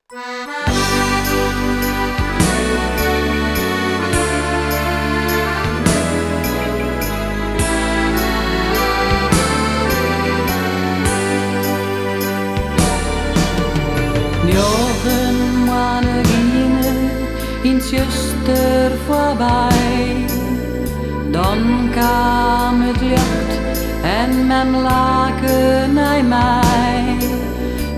Jochen Mannerine in Tjuster voorbij. Dan kwam het licht en men laken naar mij.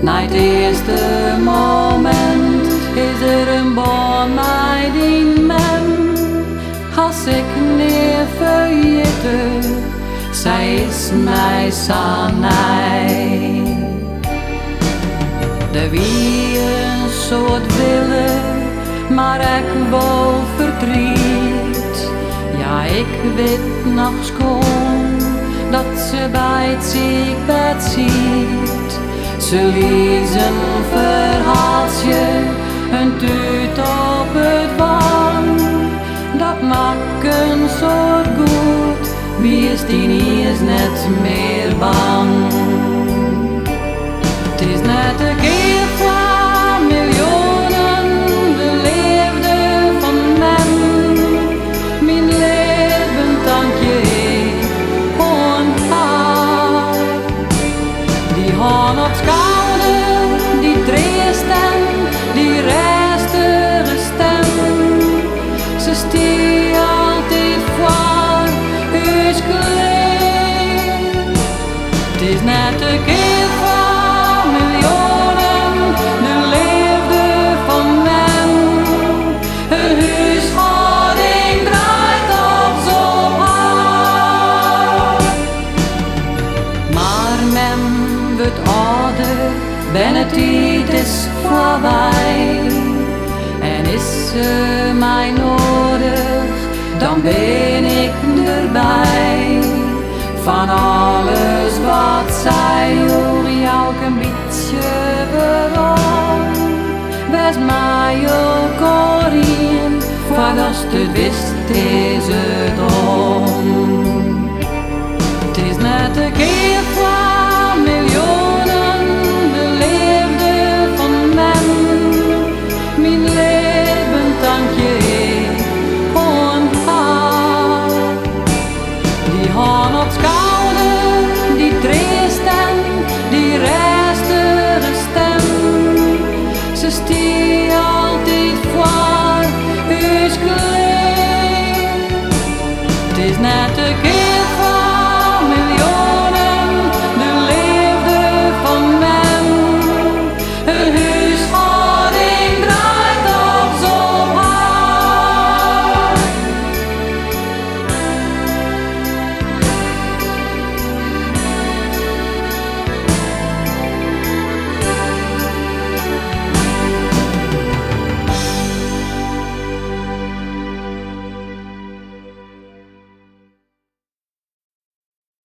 Na het eerste moment is er een baan mij die men. Als ik neervergeten, zij is mij sanij. Er wie een soort willen, maar ik wou verdriet. Ja, ik weet nog schoon dat ze bij het ziekbed ziet. Ze lezen een verhaaltje, een tuut op het wang. Dat maakt een soort goed, wie is die niet is net meer bang. Het is net een keer van miljoenen, de liefde van men. Mijn leven dank je gewoon haar. Die hand op schouder, die treesten, die restige stem. Ze stier altijd voor huis klein. Het is net een keer van miljoenen, de liefde van men. Een huishouding draait op zo hard. Maar men wordt ouder, ben het tijd is voorbij. En is ze mij nodig, dan ben ik erbij. Van alles wat zij door jou een beetje waarom. Wees mij ook al in, voor als het wist is het om. Het is net een keer van miljoenen, de liefde van men. Mijn leven dank je gewoon haar. Die hand op schouder, die treesten, die restige stem. Ze stier altijd voor huis klein. Het is net een